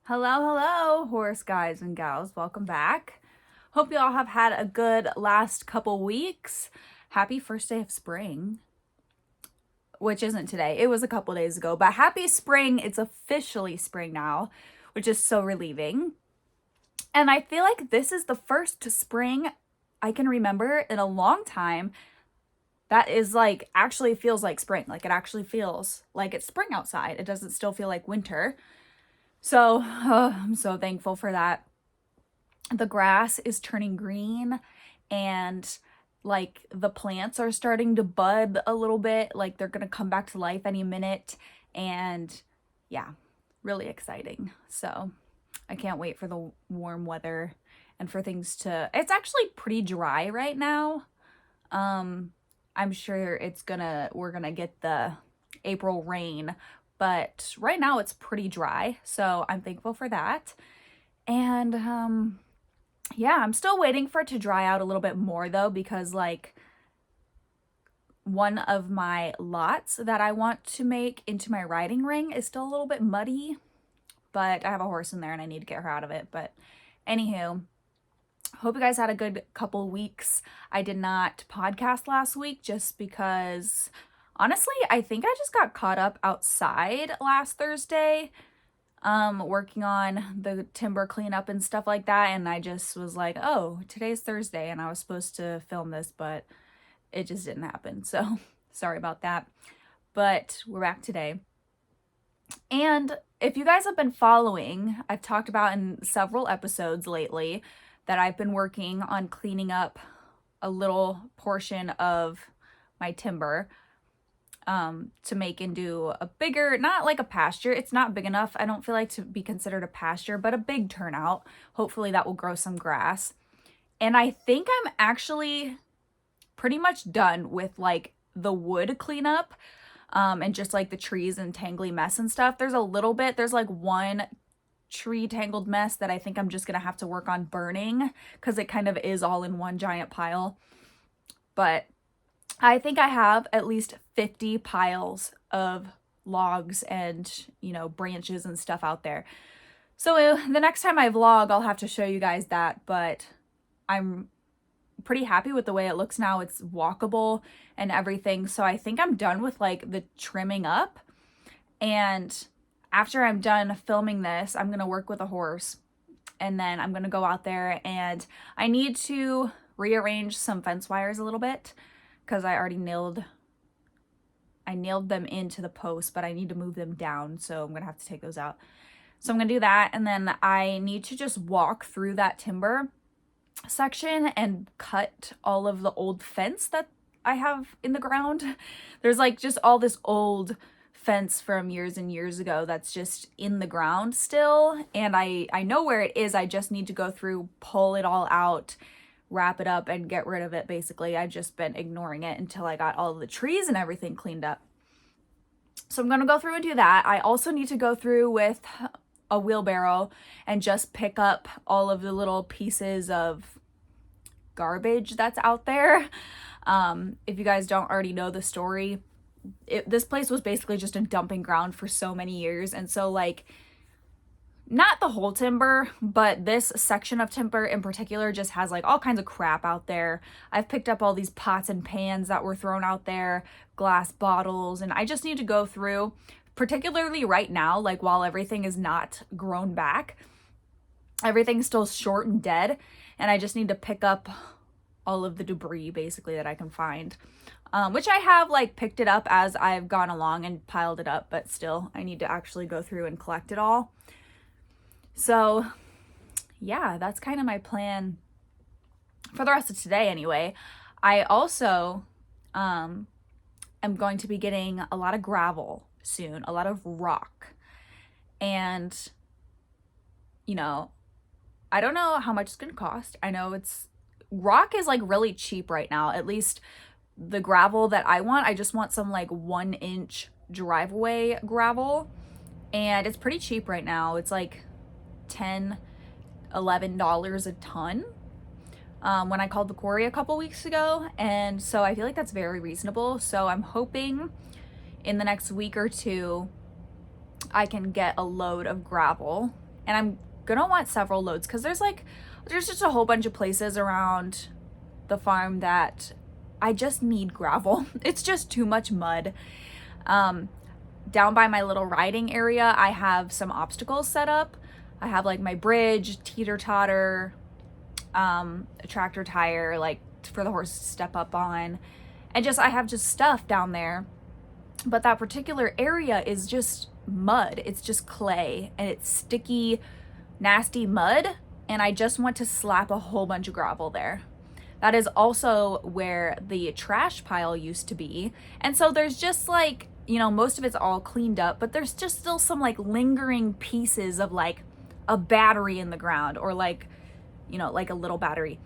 Hello, horse guys and gals. Welcome back. Hope you all have had a good last couple weeks. Happy first day of spring, which isn't today. It was a couple days ago, but happy spring. It's officially spring now, which is so relieving. And I feel like this is the first spring I can remember in a long time that is like actually feels like spring. Like it actually feels like it's spring outside. It doesn't still feel like winter. So I'm so thankful for that. The grass is turning green and like the plants are starting to bud a little bit. Like they're going to come back to life any minute. And yeah, really exciting. So I can't wait for the warm weather and for things to, it's actually pretty dry right now. I'm sure we're gonna get the April rain, but right now it's pretty dry, so I'm thankful for that. And yeah, I'm still waiting for it to dry out a little bit more though, because like one of my lots that I want to make into my riding ring is still a little bit muddy, but I have a horse in there and I need to get her out of it. But anywho, hope you guys had a good couple weeks. I did not podcast last week just because honestly, I think I just got caught up outside last Thursday, working on the timber cleanup and stuff like that. And I just was like, oh, today's Thursday and I was supposed to film this, but it just didn't happen. So sorry about that. But we're back today. And if you guys have been following, I've talked about in several episodes lately that I've been working on cleaning up a little portion of my timber to make into a bigger, not like a pasture. It's not big enough, I don't feel like, to be considered a pasture, but a big turnout. Hopefully that will grow some grass. And I think I'm actually pretty much done with like the wood cleanup and just like the trees and tangly mess and stuff. There's like one tree tangled mess that I think I'm just gonna have to work on burning because it kind of is all in one giant pile. But I think I have at least 50 piles of logs and, branches and stuff out there. So the next time I vlog, I'll have to show you guys that, but I'm pretty happy with the way it looks now. It's walkable and everything. So I think I'm done with like the trimming up. And after I'm done filming this, I'm going to work with a horse and then I'm going to go out there and I need to rearrange some fence wires a little bit because I already nailed them into the post, but I need to move them down. So I'm going to have to take those out. So I'm going to do that. And then I need to just walk through that timber section and cut all of the old fence that I have in the ground. There's like just all this old fence from years and years ago that's just in the ground still, and I know where it is. I just need to go through, pull it all out, wrap it up, and get rid of it. Basically, I've just been ignoring it until I got all the trees and everything cleaned up. So I'm gonna go through and do that. I also need to go through with a wheelbarrow and just pick up all of the little pieces of garbage that's out there. If you guys don't already know the story, this place was basically just a dumping ground for so many years. And so like, not the whole timber, but this section of timber in particular just has like all kinds of crap out there. I've picked up all these pots and pans that were thrown out there, glass bottles, and I just need to go through, particularly right now, like while everything is not grown back, everything's still short and dead, and I just need to pick up all of the debris basically that I can find. Which I have like picked it up as I've gone along and piled it up, but still I need to actually go through and collect it all. So yeah, that's kind of my plan for the rest of today anyway. I also am going to be getting a lot of gravel soon, a lot of rock. And I don't know how much it's gonna cost. I know rock is like really cheap right now, at least the gravel that I want. I just want some like 1-inch driveway gravel, and it's pretty cheap right now. It's like $10-11 a ton when I called the quarry a couple weeks ago, and so I feel like that's very reasonable. So I'm hoping in the next week or two I can get a load of gravel And I'm gonna want several loads because there's just a whole bunch of places around the farm that I just need gravel. It's just too much mud. Down by my little riding area, I have some obstacles set up. I have like my bridge, teeter-totter, a tractor tire, like for the horse to step up on. And I have just stuff down there. But that particular area is just mud. It's just clay and it's sticky, nasty mud. And I just want to slap a whole bunch of gravel there. That is also where the trash pile used to be. And so there's just like, most of it's all cleaned up, but there's just still some like lingering pieces of like a battery in the ground, or like, like a little battery,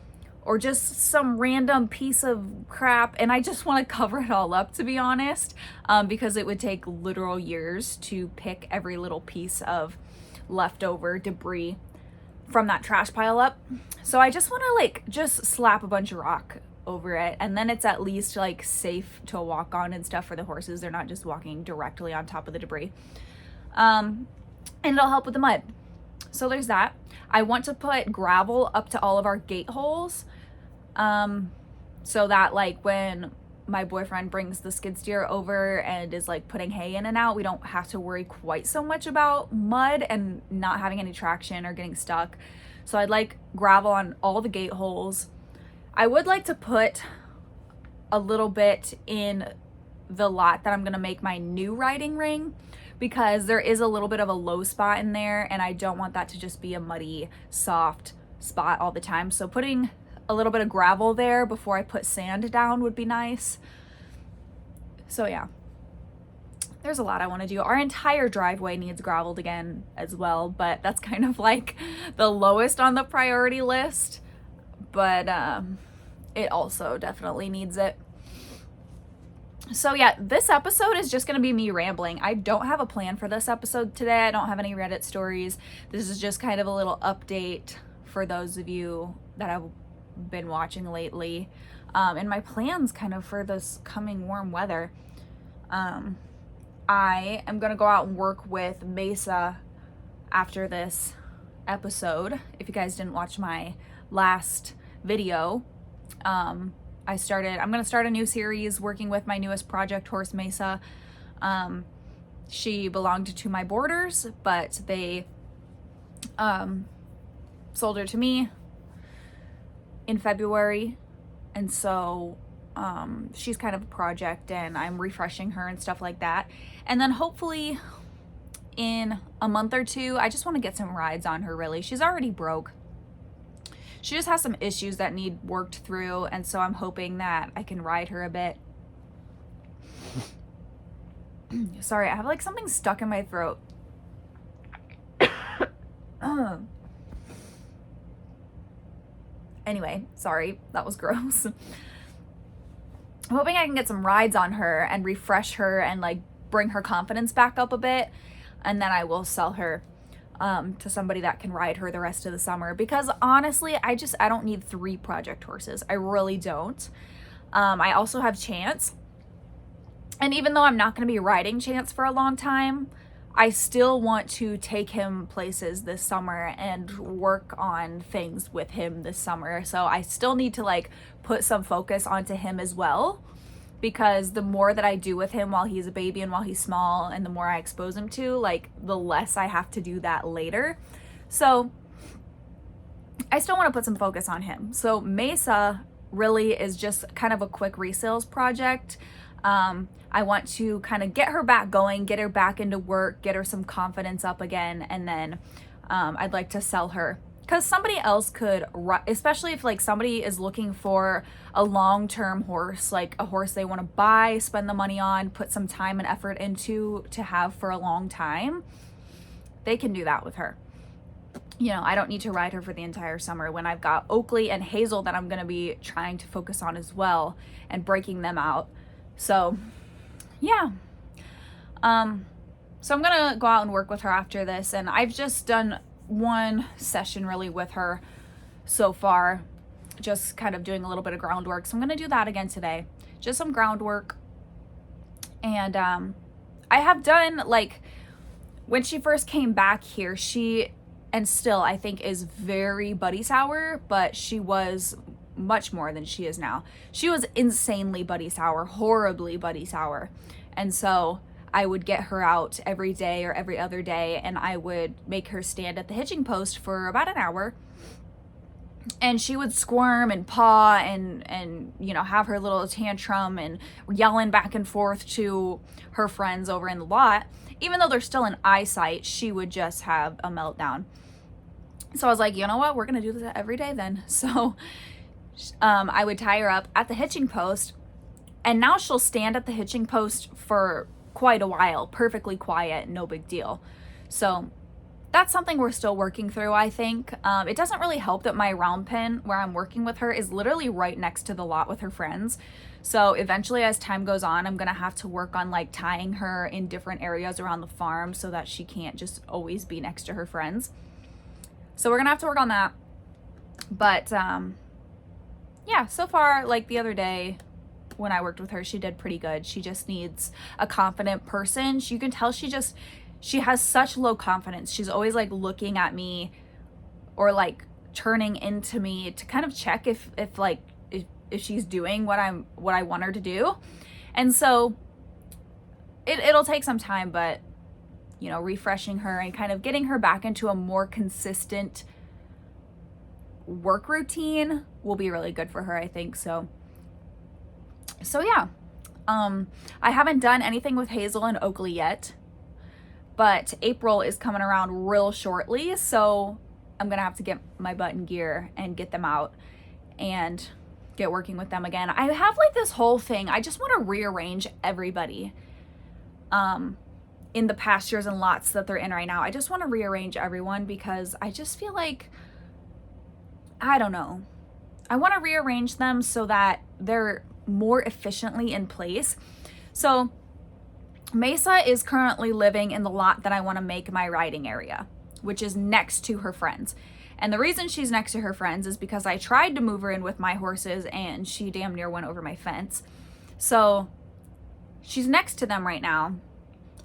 or just some random piece of crap. And I just want to cover it all up, to be honest, because it would take literal years to pick every little piece of leftover debris from that trash pile up. So I just want to like just slap a bunch of rock over it, and then it's at least like safe to walk on and stuff for the horses. They're not just walking directly on top of the debris. And it'll help with the mud. So there's that. I want to put gravel up to all of our gate holes, so that like when my boyfriend brings the skid steer over and is like putting hay in and out, we don't have to worry quite so much about mud and not having any traction or getting stuck. So I'd like gravel on all the gate holes. I would like to put a little bit in the lot that I'm going to make my new riding ring, because there is a little bit of a low spot in there and I don't want that to just be a muddy, soft spot all the time. So putting a little bit of gravel there before I put sand down would be nice. So yeah, there's a lot I want to do. Our entire driveway needs graveled again as well, but that's kind of like the lowest on the priority list. But it also definitely needs it. So yeah, this episode is just going to be me rambling. I don't have a plan for this episode today. I don't have any Reddit stories. This is just kind of a little update for those of you that have been watching lately. And my plans kind of for this coming warm weather. I am going to go out and work with Mesa after this episode. If you guys didn't watch my last video, I'm going to start a new series working with my newest project, Horse Mesa. She belonged to my boarders, but they sold her to me in February. And so she's kind of a project and I'm refreshing her and stuff like that. And then hopefully in a month or two, I just want to get some rides on her, really. She's already broke. She just has some issues that need worked through, and so I'm hoping that I can ride her a bit. Sorry, I have like something stuck in my throat. Anyway, sorry, that was gross. I'm hoping I can get some rides on her and refresh her and like bring her confidence back up a bit, and then I will sell her to somebody that can ride her the rest of the summer, because honestly I don't need 3 project horses. I really don't. I also have Chance, and even though I'm not going to be riding Chance for a long time, I still want to take him places this summer and work on things with him this summer. So I still need to like put some focus onto him as well, because the more that I do with him while he's a baby and while he's small, and the more I expose him to, like, the less I have to do that later. So I still want to put some focus on him. So Mesa really is just kind of a quick resales project. I want to kind of get her back going, get her back into work, get her some confidence up again, and then I'd like to sell her. Because somebody else could, especially if like somebody is looking for a long-term horse, like a horse they want to buy, spend the money on, put some time and effort into to have for a long time, they can do that with her. I don't need to ride her for the entire summer when I've got Oakley and Hazel that I'm going to be trying to focus on as well and breaking them out. So yeah. So I'm going to go out and work with her after this, and I've just done one session really with her so far, just kind of doing a little bit of groundwork. So I'm going to do that again today, just some groundwork. And I have done, like, when she first came back here, she and still I think is very buddy sour, but she was much more than she is now. She was insanely buddy sour, horribly buddy sour. And so I would get her out every day or every other day, and I would make her stand at the hitching post for about an hour. And she would squirm and paw and you know, have her little tantrum and yelling back and forth to her friends over in the lot. Even though they're still in eyesight, she would just have a meltdown. So I was like, you know what? We're going to do this every day then. So I would tie her up at the hitching post, and now she'll stand at the hitching post for quite a while, perfectly quiet, no big deal. So that's something we're still working through, I think. It doesn't really help that my round pen where I'm working with her is literally right next to the lot with her friends. So eventually, as time goes on, I'm gonna have to work on like tying her in different areas around the farm so that she can't just always be next to her friends. So we're gonna have to work on that. But yeah, so far, like the other day when I worked with her, she did pretty good. She just needs a confident person. You can tell she has such low confidence. She's always like looking at me or like turning into me to kind of check if she's doing what I want her to do. And so it'll take some time, but you know, refreshing her and kind of getting her back into a more consistent work routine will be really good for her, I think. So yeah. I haven't done anything with Hazel and Oakley yet, but April is coming around real shortly, so I'm gonna have to get my butt in gear and get them out and get working with them again. I have like this whole thing. I just want to rearrange everybody in the pastures and lots that they're in right now. I just want to rearrange everyone because I just feel like, I don't know. I want to rearrange them so that they're more efficiently in place. So Mesa is currently living in the lot that I want to make my riding area, which is next to her friends. And the reason she's next to her friends is because I tried to move her in with my horses and she damn near went over my fence. So she's next to them right now,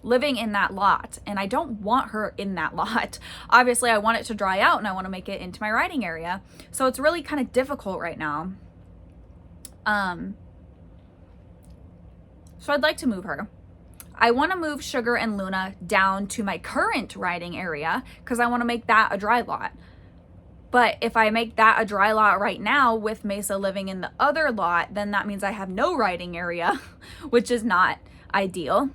living in that lot, and I don't want her in that lot. Obviously, I want it to dry out and I want to make it into my riding area. So it's really kind of difficult right now. So I'd like to move her. I want to move Sugar and Luna down to my current riding area because I want to make that a dry lot. But if I make that a dry lot right now with Mesa living in the other lot, then that means I have no riding area, which is not ideal.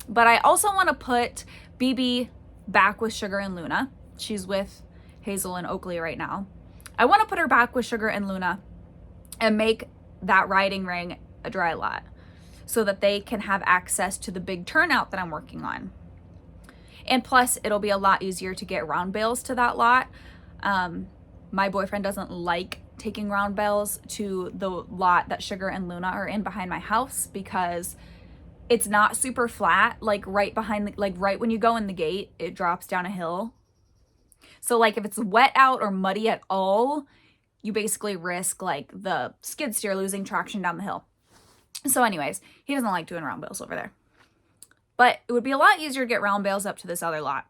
But I also want to put BB back with Sugar and Luna. She's with Hazel and Oakley right now. I want to put her back with Sugar and Luna and make that riding ring a dry lot so that they can have access to the big turnout that I'm working on. And plus, it'll be a lot easier to get round bales to that lot. My boyfriend doesn't like taking round bales to the lot that Sugar and Luna are in behind my house because it's not super flat, like right behind, like right when you go in the gate, it drops down a hill. So like if it's wet out or muddy at all, you basically risk like the skid steer losing traction down the hill. So anyways, he doesn't like doing round bales over there. But it would be a lot easier to get round bales up to this other lot.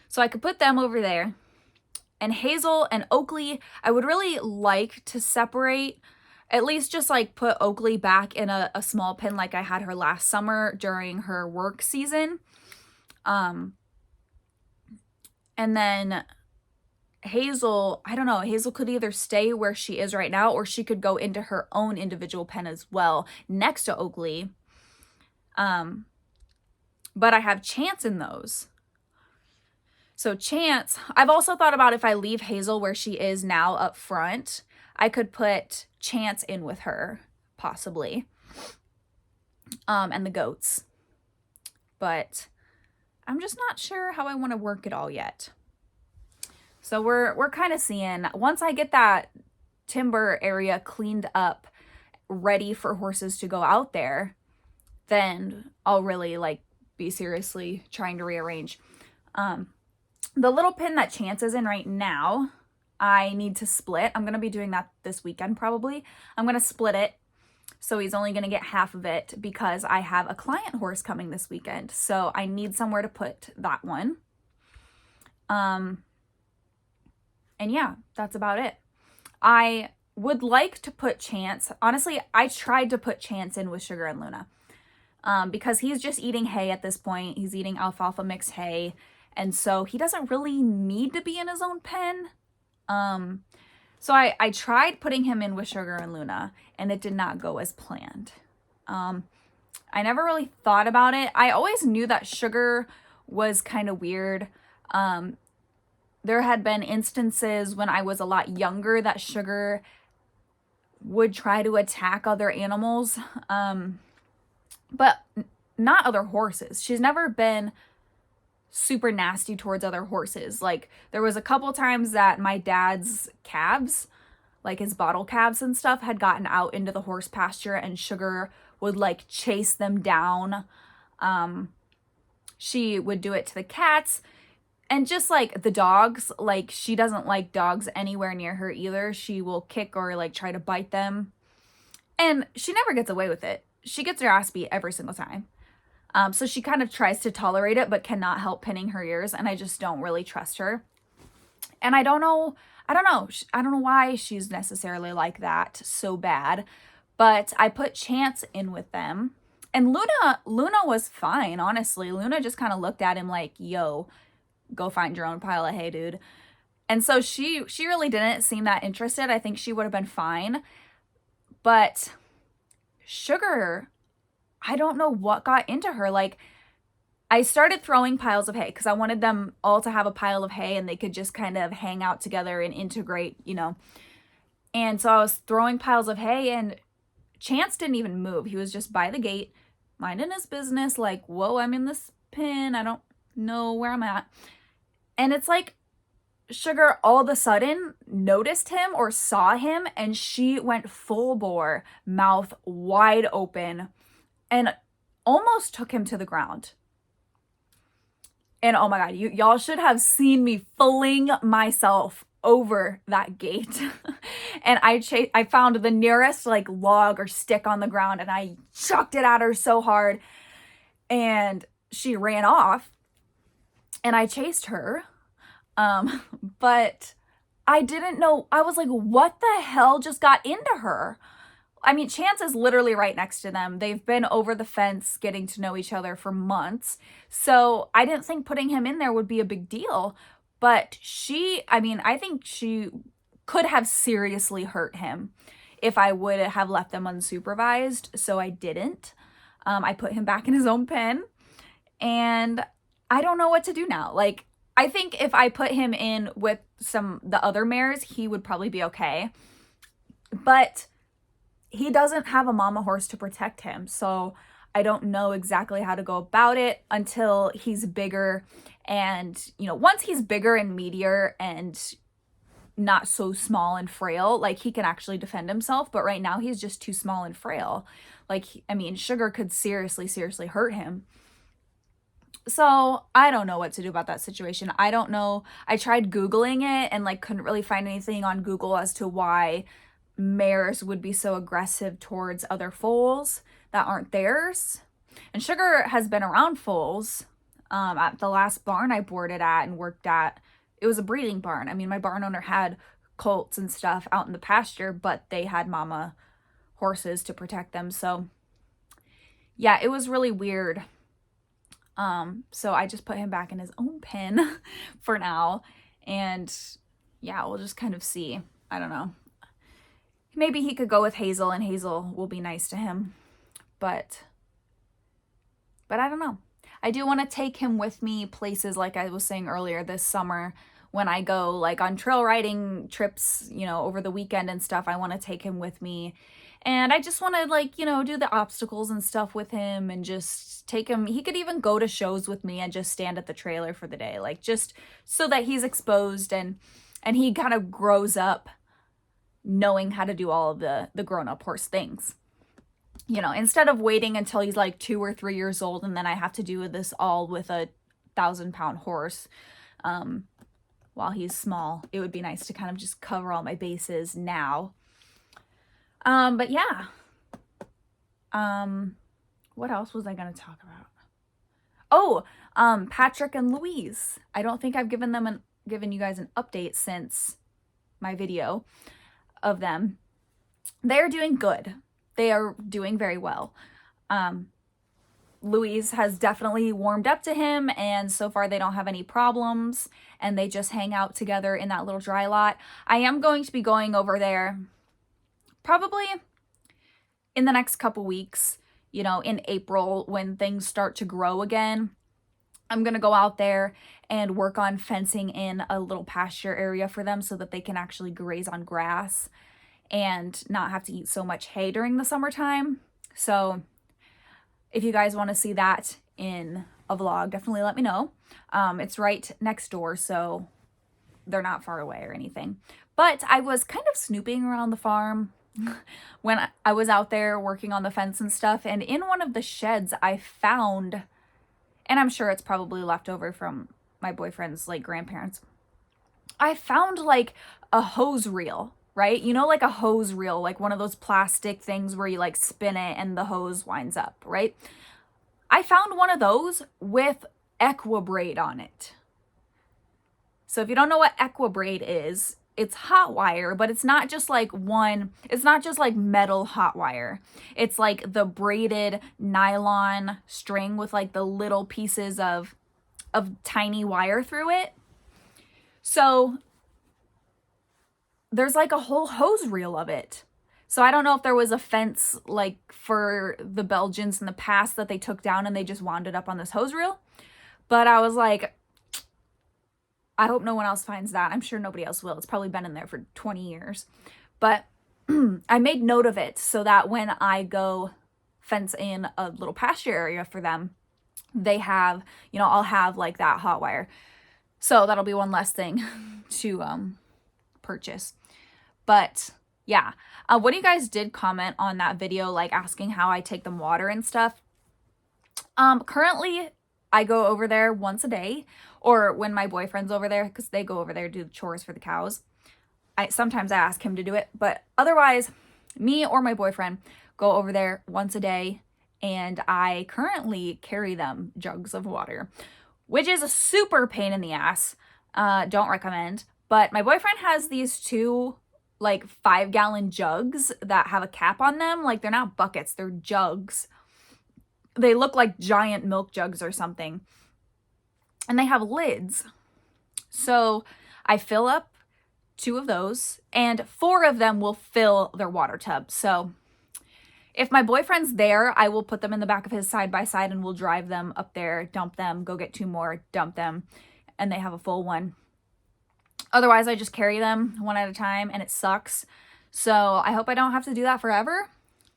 So I could put them over there. And Hazel and Oakley, I would really like to separate, at least just like put Oakley back in a small pen like I had her last summer during her work season. And then Hazel, I don't know, Hazel could either stay where she is right now or she could go into her own individual pen as well next to Oakley. But I have Chance in those. So Chance, I've also thought about if I leave Hazel where she is now up front, I could put Chance in with her, possibly. And the goats. But I'm just not sure how I want to work it all yet. So we're kind of seeing, once I get that timber area cleaned up, ready for horses to go out there, then I'll really like be seriously trying to rearrange. The little pin that Chance is in right now, I need to split. I'm going to be doing that this weekend probably. I'm going to split it. So he's only going to get half of it because I have a client horse coming this weekend. So I need somewhere to put that one. And yeah, that's about it. I would like to put Chance, honestly, I tried to put Chance in with Sugar and Luna, because he's just eating hay at this point. He's eating alfalfa mixed hay, and so he doesn't really need to be in his own pen. So I tried putting him in with Sugar and Luna, and it did not go as planned. I never really thought about it. I always knew that Sugar was kind of weird. There had been instances when I was a lot younger that Sugar would try to attack other animals, but not other horses. She's never been super nasty towards other horses. Like, there was a couple times that my dad's calves, like his bottle calves and stuff, had gotten out into the horse pasture, and Sugar would like chase them down. She would do it to the cats. And just like the dogs, like, she doesn't like dogs anywhere near her either. She will kick or like try to bite them. And she never gets away with it. She gets her ass beat every single time. So she kind of tries to tolerate it, but cannot help pinning her ears. And I just don't really trust her. And I don't know why she's necessarily like that so bad. But I put Chance in with them. And Luna was fine, honestly. Luna just kind of looked at him like, yo, go find your own pile of hay, dude. And so she really didn't seem that interested. I think she would have been fine. But Sugar, I don't know what got into her. Like, I started throwing piles of hay because I wanted them all to have a pile of hay and they could just kind of hang out together and integrate, you know. And so I was throwing piles of hay, and Chance didn't even move. He was just by the gate, minding his business, like, whoa, I'm in this pen. I don't know where I'm at. And it's like Sugar all of a sudden noticed him or saw him, and she went full bore, mouth wide open, and almost took him to the ground. And oh my God, y'all should have seen me fling myself over that gate. And I found the nearest like log or stick on the ground, and I chucked it at her so hard, and she ran off, and I chased her. But I didn't know. I was like, what the hell just got into her? I mean, Chance is literally right next to them. They've been over the fence getting to know each other for months. So I didn't think putting him in there would be a big deal. But I think she could have seriously hurt him if I would have left them unsupervised. So I didn't. I put him back in his own pen. And I don't know what to do now. Like, I think if I put him in with the other mares, he would probably be okay. But he doesn't have a mama horse to protect him. So I don't know exactly how to go about it until he's bigger. And, you know, once he's bigger and meatier and not so small and frail, like, he can actually defend himself. But right now he's just too small and frail. Like, I mean, Sugar could seriously hurt him. So I don't know what to do about that situation. I don't know. I tried Googling it and like couldn't really find anything on Google as to why mares would be so aggressive towards other foals that aren't theirs. And Sugar has been around foals. At the last barn I boarded at and worked at, it was a breeding barn. I mean, my barn owner had colts and stuff out in the pasture, but they had mama horses to protect them. So yeah, it was really weird. So I just put him back in his own pen for now. And yeah, we'll just kind of see. I don't know. Maybe he could go with Hazel, and Hazel will be nice to him. But I don't know. I do want to take him with me places, like I was saying earlier, this summer when I go like on trail riding trips, you know, over the weekend and stuff. I want to take him with me. And I just want to, like, you know, do the obstacles and stuff with him and just take him. He could even go to shows with me and just stand at the trailer for the day, like, just so that he's exposed and he kind of grows up knowing how to do all of the grown-up horse things. You know, instead of waiting until he's like 2 or 3 years old and then I have to do this all with a 1,000-pound horse while he's small. It would be nice to kind of just cover all my bases now. But yeah. What else was I going to talk about? Oh, Patrick and Louise. I don't think I've given you guys an update since my video of them. They're doing good. They are doing very well. Louise has definitely warmed up to him, and so far they don't have any problems, and they just hang out together in that little dry lot. I am going to be going over there probably in the next couple weeks, you know, in April when things start to grow again. I'm going to go out there and work on fencing in a little pasture area for them so that they can actually graze on grass and not have to eat so much hay during the summertime. So if you guys want to see that in a vlog, definitely let me know. It's right next door, so they're not far away or anything. But I was kind of snooping around the farm when I was out there working on the fence and stuff, and in one of the sheds I found, and I'm sure it's probably left over from my boyfriend's like grandparents, I found like a hose reel, right? You know, like a hose reel, like one of those plastic things where you like spin it and the hose winds up, right? I found one of those with Equibraid on it. So if you don't know what Equibraid is, it's hot wire, but it's not just like it's not just like metal hot wire. It's like the braided nylon string with like the little pieces of tiny wire through it. So there's like a whole hose reel of it. So I don't know if there was a fence like for the Belgians in the past that they took down and they just wound it up on this hose reel. But I was like, I hope no one else finds that. I'm sure nobody else will. It's probably been in there for 20 years. But I made note of it so that when I go fence in a little pasture area for them, they have, you know, I'll have like that hot wire. So that'll be one less thing to purchase. But yeah, what you guys did comment on that video, like asking how I take them water and stuff. Currently I go over there once a day, or when my boyfriend's over there, because they go over there to do the chores for the cows. Sometimes I ask him to do it, but otherwise me or my boyfriend go over there once a day, and I currently carry them jugs of water, which is a super pain in the ass. Don't recommend. But my boyfriend has these two like 5-gallon jugs that have a cap on them. Like they're not buckets, they're jugs. They look like giant milk jugs or something. And they have lids. So I fill up 2 of those, and 4 of them will fill their water tub. So if my boyfriend's there, I will put them in the back of his side-by-side and we'll drive them up there, dump them, go get 2 more, dump them, and they have a full one. Otherwise, I just carry them one at a time, and it sucks. So I hope I don't have to do that forever,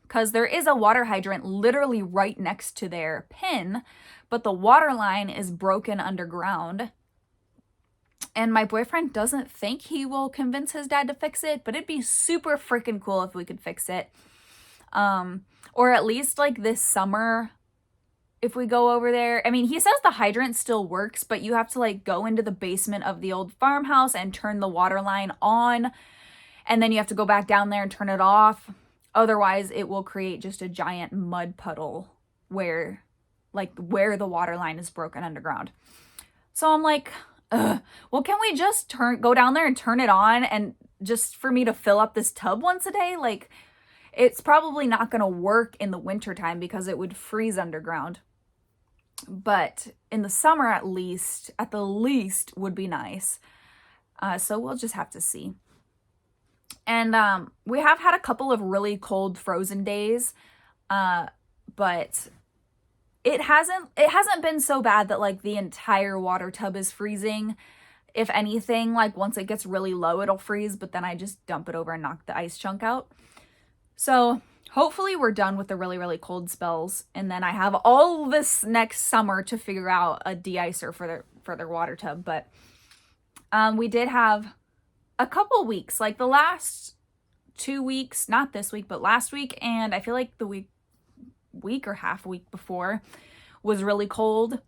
because there is a water hydrant literally right next to their pen, but the water line is broken underground. And my boyfriend doesn't think he will convince his dad to fix it, but it'd be super freaking cool if we could fix it. Or at least like this summer, if we go over there. I mean, he says the hydrant still works, but you have to like go into the basement of the old farmhouse and turn the water line on, and then you have to go back down there and turn it off. Otherwise, it will create just a giant mud puddle where the water line is broken underground. So I'm like, well, can we just go down there and turn it on, and just for me to fill up this tub once a day? Like, it's probably not going to work in the wintertime because it would freeze underground. But in the summer, at the least would be nice. So we'll just have to see. And we have had a couple of really cold frozen days, but it hasn't been so bad that like the entire water tub is freezing. If anything, like once it gets really low, it'll freeze, but then I just dump it over and knock the ice chunk out. So hopefully we're done with the really, really cold spells, and then I have all this next summer to figure out a de-icer for their water tub. But we did have a couple weeks, like the last 2 weeks, not this week, but last week, and I feel like the week or half a week before was really cold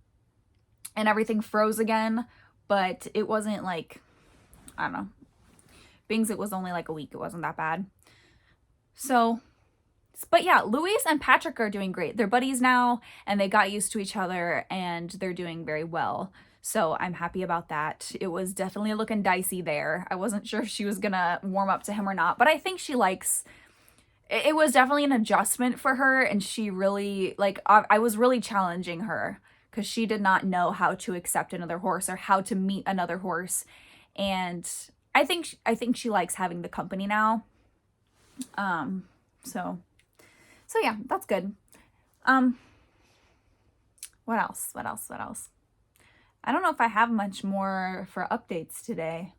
and everything froze again, but it wasn't like, I don't know, being it was only like a week, it wasn't that bad. So, but yeah, Louise and Patrick are doing great. They're buddies now, and they got used to each other, and they're doing very well. So I'm happy about that. It was definitely looking dicey there. I wasn't sure if she was gonna warm up to him or not, but I think she likes, it was definitely an adjustment for her, and she really, like, I was really challenging her because she did not know how to accept another horse or how to meet another horse. And I think she likes having the company now. So yeah, that's good. What else? What else? What else? I don't know if I have much more for updates today,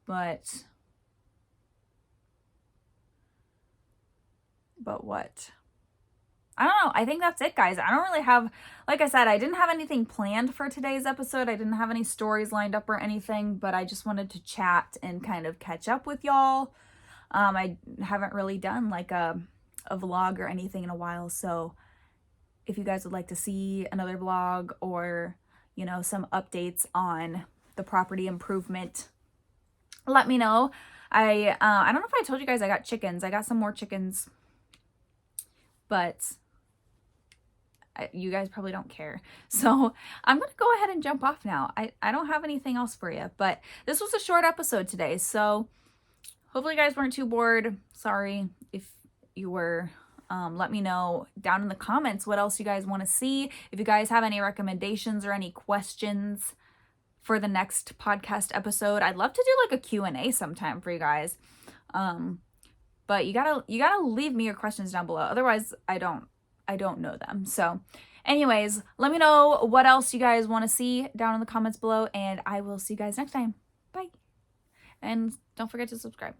but what? I don't know. I think that's it, guys. I don't really have, like I said, I didn't have anything planned for today's episode. I didn't have any stories lined up or anything, but I just wanted to chat and kind of catch up with y'all. I haven't really done like a vlog or anything in a while, so if you guys would like to see another vlog or, you know, some updates on the property improvement, let me know. I don't know if I told you guys I got chickens. I got some more chickens, but you guys probably don't care. So I'm going to go ahead and jump off now. I don't have anything else for you, but this was a short episode today. So hopefully you guys weren't too bored. Sorry if you were. Let me know down in the comments what else you guys want to see. If you guys have any recommendations or any questions for the next podcast episode, I'd love to do like a Q&A sometime for you guys. But you gotta leave me your questions down below. Otherwise, I don't know them. So anyways, let me know what else you guys want to see down in the comments below, and I will see you guys next time. Bye. And don't forget to subscribe.